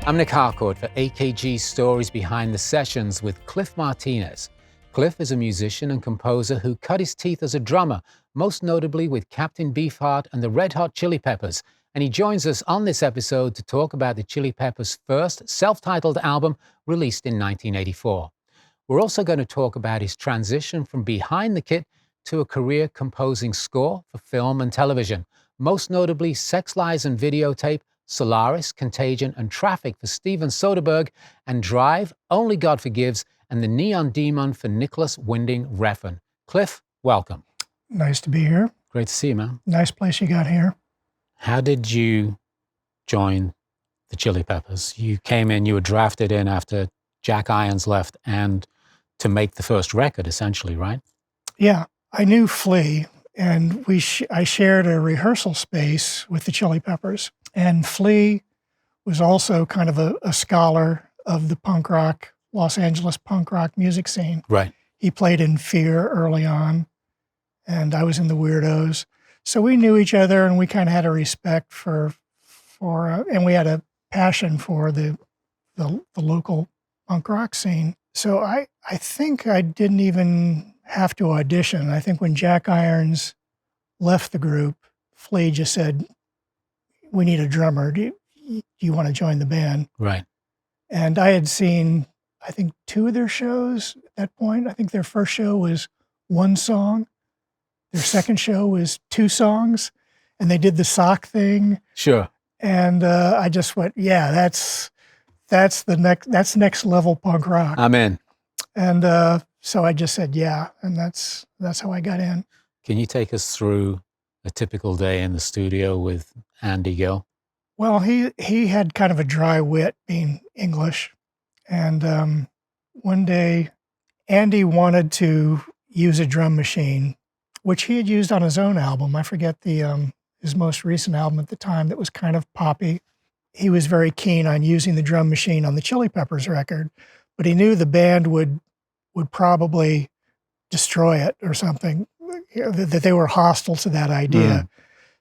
I'm Nic Harcourt for AKG Stories Behind the Sessions with Cliff Martinez. Cliff is a musician and composer who cut his teeth as a drummer, most notably with Captain Beefheart and the Red Hot Chili Peppers. And he joins us on this episode to talk about the Chili Peppers' first self-titled album released in 1984. We're also going to talk about his transition from behind the kit to a career composing score for film and television, most notably Sex, Lies and Videotape, Solaris, Contagion and Traffic for Steven Soderbergh, and Drive, Only God Forgives, and The Neon Demon for Nicholas Winding Refn. Cliff, welcome. Nice to be here. Great to see you, man. Nice place you got here. How did you join the Chili Peppers? You came in, you were drafted in after Jack Irons left and to make the first record, essentially, right? Yeah, I knew Flea, and I shared a rehearsal space with the Chili Peppers. And Flea was also kind of a scholar of the punk rock, Los Angeles punk rock music scene. Right. He played in Fear early on, and I was in the Weirdos. So we knew each other, and we kind of had a respect for and we had a passion for the local punk rock scene. So I think I didn't even have to audition. I think when Jack Irons left the group, Flea just said, "We need a drummer. Do you want to join the band?" Right. And I had seen, I think, 2 of their shows at that point. I think their first show was 1 song. Their second show was 2 songs. And they did the thing. Sure. And I just went, yeah, that's next level punk rock. I'm in. And so I just said, yeah. And that's how I got in. Can you take us through a typical day in the studio with Andy Gill? Well, he had kind of a dry wit, being English. And one day, Andy wanted to use a drum machine, which he had used on his own album. I forget his most recent album at the time that was kind of poppy. He was very keen on using the drum machine on the Chili Peppers record, but he knew the band would probably destroy it or something, that they were hostile to that idea.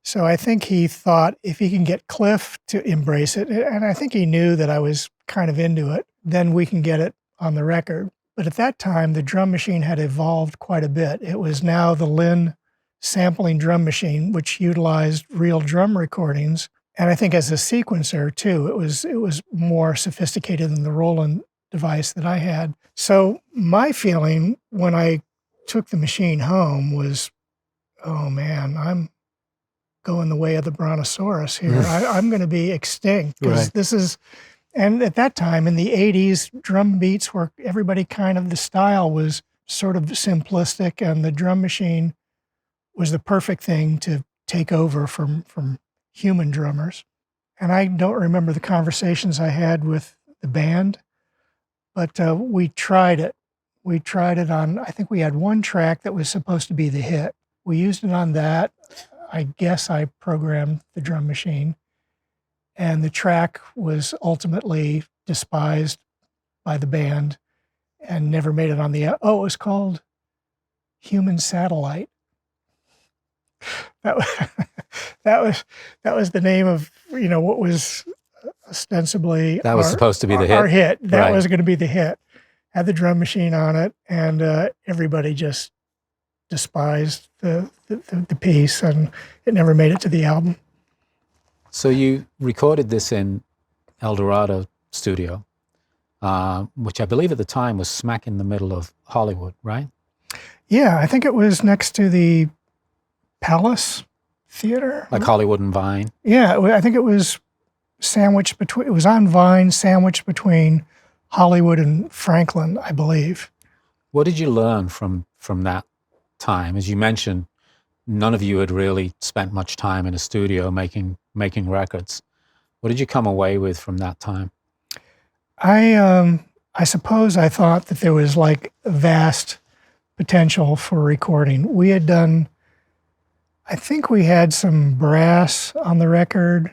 So I think he thought if he can get Cliff to embrace it, and I think he knew that I was kind of into it, then we can get it on the record. But at that time, the drum machine had evolved quite a bit. It was now the Lynn sampling drum machine, which utilized real drum recordings. And I think as a sequencer too, it was more sophisticated than the Roland device that I had. So my feeling when I took the machine home was, oh man, I'm going the way of the brontosaurus here. I'm going to be extinct because this is, and at that time in the 80s, drum beats were, everybody kind of, the style was sort of simplistic, and the drum machine was the perfect thing to take over from human drummers. And I don't remember the conversations I had with the band, but we tried it. We tried it on, I think we had 1 track that was supposed to be the hit. We used it on that. I guess I programmed the drum machine, and the track was ultimately despised by the band and never made it on the, it was called Human Satellite. That was the name of, what was ostensibly that was supposed to be the hit. Our hit. That was going to be the hit. Had the drum machine on it, and everybody just despised the piece, and it never made it to the album. So you recorded this in El Dorado studio, which I believe at the time was smack in the middle of Hollywood, right? Yeah, I think it was next to the Palace Theater. Like Hollywood and Vine? Yeah, I think it was sandwiched between, it was on Vine, sandwiched between Hollywood and Franklin, I believe. What did you learn from that time? As you mentioned, none of you had really spent much time in a studio making records. What did you come away with from that time? I suppose I thought that there was like vast potential for recording. We had done, I think we had some brass on the record,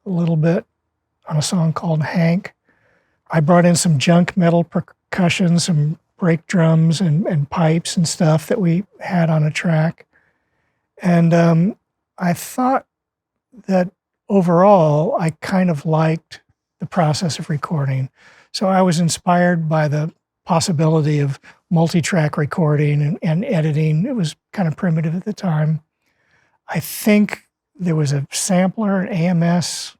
a little bit on a song called Hank. I brought in some junk metal percussion, some break drums and pipes and stuff that we had on a track. And I thought that overall, I kind of liked the process of recording. So I was inspired by the possibility of multi-track recording and editing. It was kind of primitive at the time. I think there was a sampler, an AMS.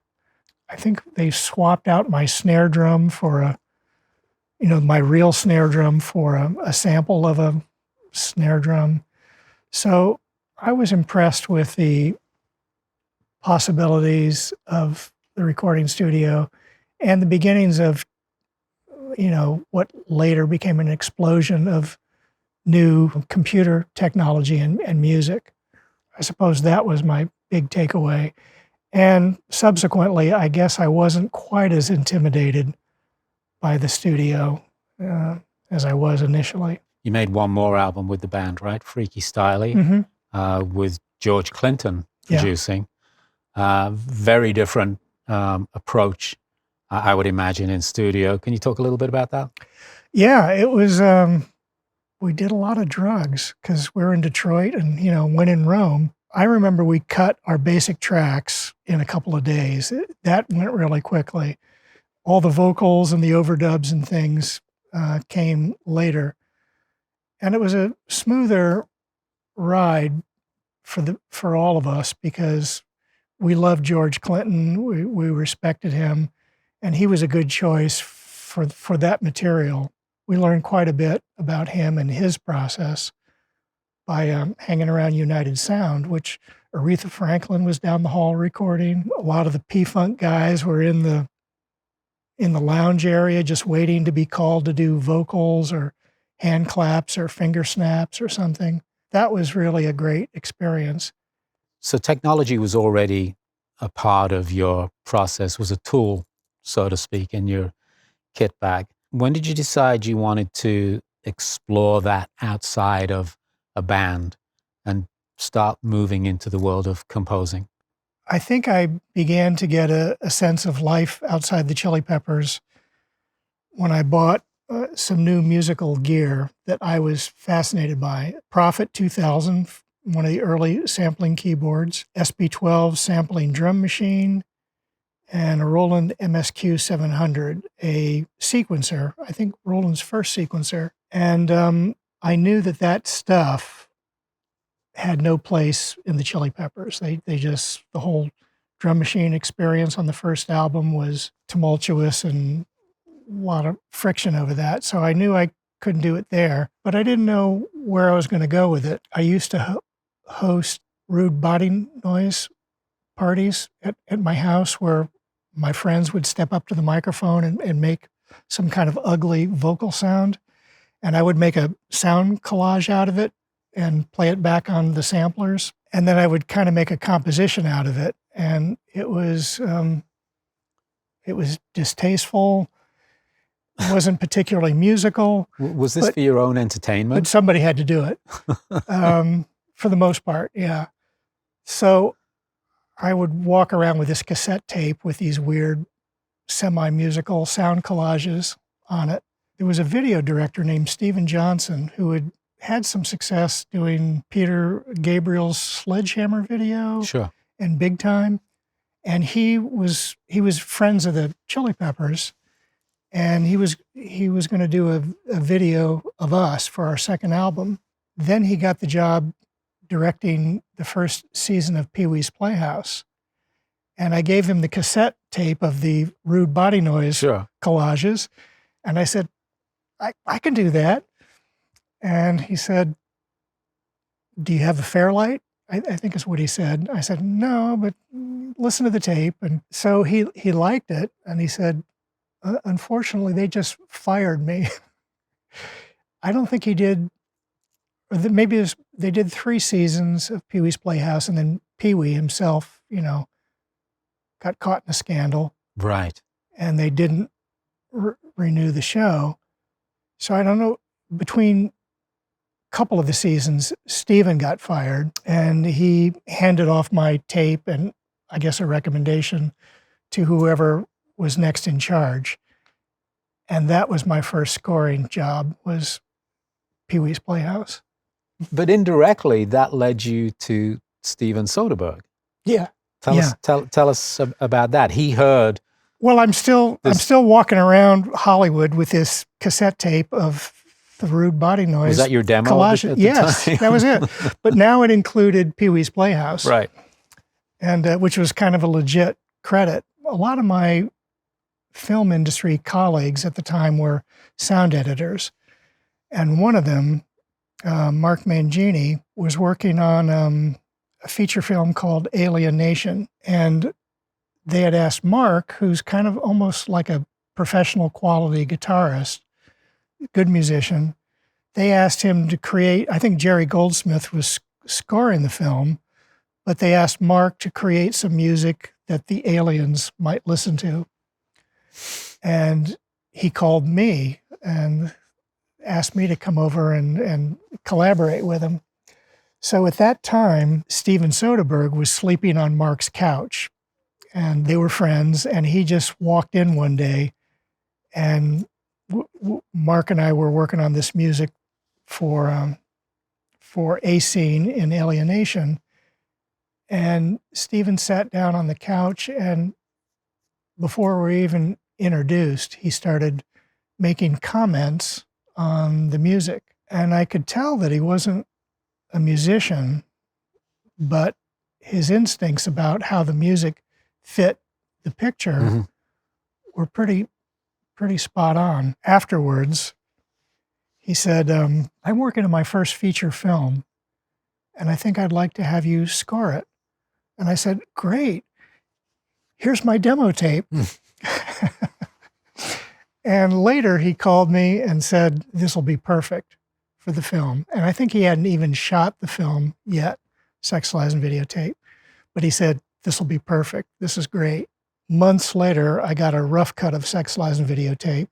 I think they swapped out my snare drum for my real snare drum for a sample of a snare drum. So I was impressed with the possibilities of the recording studio and the beginnings of, what later became an explosion of new computer technology and music. I suppose that was my big takeaway. And subsequently, I guess I wasn't quite as intimidated by the studio as I was initially. You made one more album with the band, right? Freaky Styley, with George Clinton producing. Very different approach, I would imagine, in studio. Can you talk a little bit about that? Yeah, it was, we did a lot of drugs because we're in Detroit and, when in Rome. I remember we cut our basic tracks in a couple of days. That went really quickly. All the vocals and the overdubs and things came later. And it was a smoother ride for all of us because we loved George Clinton. We respected him, and he was a good choice for that material. We learned quite a bit about him and his process by hanging around United Sound, which Aretha Franklin was down the hall recording. A lot of the P-Funk guys were in the lounge area just waiting to be called to do vocals or hand claps or finger snaps or something. That was really a great experience. So technology was already a part of your process, was a tool, so to speak, in your kit bag. When did you decide you wanted to explore that outside of a band and start moving into the world of composing? I think I began to get a sense of life outside the Chili Peppers when I bought some new musical gear that I was fascinated by. Prophet 2000, one of the early sampling keyboards, SB12 sampling drum machine, and a Roland MSQ 700, a sequencer, I think Roland's first sequencer. And I knew that stuff had no place in the Chili Peppers. They just, the whole drum machine experience on the first album was tumultuous and a lot of friction over that. So I knew I couldn't do it there, but I didn't know where I was going to go with it. I used to host rude body noise parties at my house where my friends would step up to the microphone and make some kind of ugly vocal sound. And I would make a sound collage out of it and play it back on the samplers. And then I would kind of make a composition out of it. And it was distasteful. It wasn't particularly musical. Was this for your own entertainment? But somebody had to do it, for the most part, yeah. So I would walk around with this cassette tape with these weird semi-musical sound collages on it. There was a video director named Steven Johnson who had some success doing Peter Gabriel's Sledgehammer video and Big Time. And he was friends of the Chili Peppers. And he was going to do a video of us for our second album. Then he got the job directing the first season of Pee-wee's Playhouse. And I gave him the cassette tape of the rude body noise collages. And I said, I can do that. And he said, do you have a Fairlight? I think is what he said. I said, no, but listen to the tape. And so he liked it. And he said, unfortunately, they just fired me. I don't think he did, or maybe they did 3 seasons of Pee-wee's Playhouse, and then Pee-wee himself, got caught in a scandal. Right. And they didn't renew the show. So I don't know, between a couple of the seasons, Steven got fired, and he handed off my tape and I guess a recommendation to whoever was next in charge. And that was my first scoring job, was Pee-wee's Playhouse. But indirectly, that led you to Steven Soderbergh. Yeah. Tell us about that. He heard Well, I'm still walking around Hollywood with this cassette tape of the Rude Body Noise. Was that your demo collage? at the Yes, time? that was it. But now it included Pee-wee's Playhouse, Right. and which was kind of a legit credit. A lot of my film industry colleagues at the time were sound editors, and one of them, Mark Mangini, was working on a feature film called Alien Nation, and they had asked Mark, who's kind of almost like a professional quality guitarist, good musician. They asked him to create, I think Jerry Goldsmith was scoring the film, but they asked Mark to create some music that the aliens might listen to. And he called me and asked me to come over and collaborate with him. So at that time, Steven Soderbergh was sleeping on Mark's couch, and they were friends, and he just walked in one day, and Mark and I were working on this music for a scene in Alienation, and Steven sat down on the couch, and before we're even introduced, he started making comments on the music, and I could tell that he wasn't a musician, but his instincts about how the music fit the picture were pretty spot on. Afterwards, he said, I'm working on my first feature film, and I think I'd like to have you score it. And I said, great, here's my demo tape. And later he called me and said, this will be perfect for the film. And I think he hadn't even shot the film yet, Sex, Lies, and Videotape. But he said, this will be perfect. This is great. Months later, I got a rough cut of Sex, Lies, and Videotape.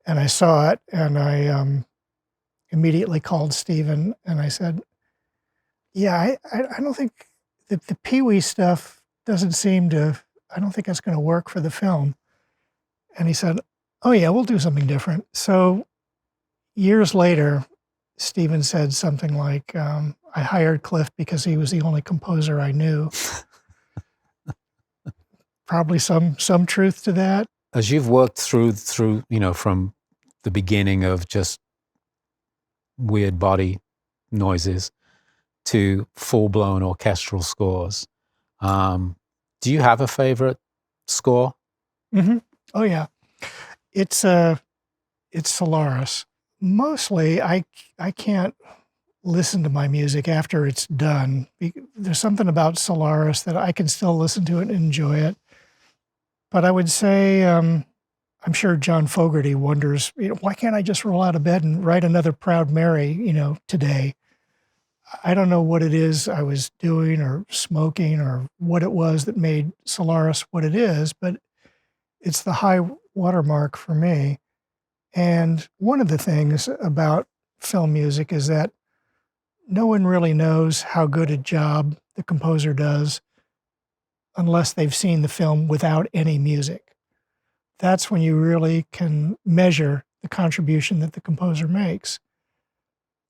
And I saw it, and I immediately called Steven, and I said, yeah, I don't think the Pee-wee stuff doesn't seem to, I don't think that's going to work for the film. And he said, oh yeah, we'll do something different. So years later, Steven said something like, I hired Cliff because he was the only composer I knew. Probably some truth to that. As you've worked through, from the beginning of just weird body noises to full-blown orchestral scores, do you have a favorite score? Oh yeah, it's Solaris. Mostly, I can't listen to my music after it's done. There's something about Solaris that I can still listen to it and enjoy it. But I would say, I'm sure John Fogerty wonders, why can't I just roll out of bed and write another Proud Mary, today? I don't know what it is I was doing or smoking or what it was that made Solaris what it is, but it's the high watermark for me. And one of the things about film music is that no one really knows how good a job the composer does unless they've seen the film without any music. That's when you really can measure the contribution that the composer makes.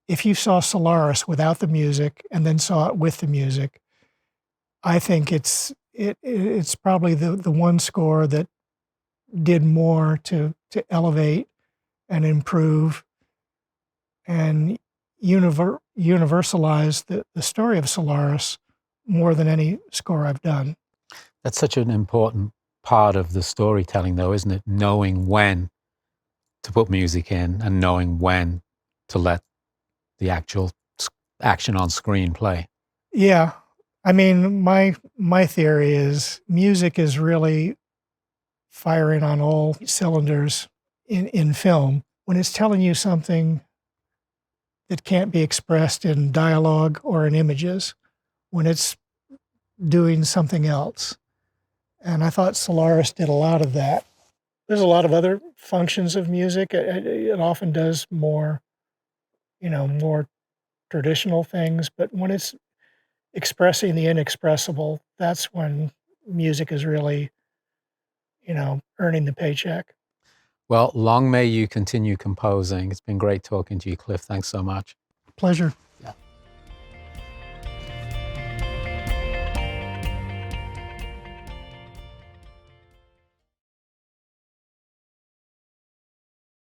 If you saw Solaris without the music and then saw it with the music, I think it's probably the one score that did more to elevate and improve and universalize the story of Solaris more than any score I've done. That's such an important part of the storytelling, though, isn't it? Knowing when to put music in and knowing when to let the actual action on screen play. Yeah. I mean, my theory is music is really firing on all cylinders in film. When it's telling you something that can't be expressed in dialogue or in images, when it's doing something else. And I thought Solaris did a lot of that. There's a lot of other functions of music. It often does more, more traditional things, but when it's expressing the inexpressible, that's when music is really, earning the paycheck. Well, long may you continue composing. It's been great talking to you, Cliff. Thanks so much. Pleasure.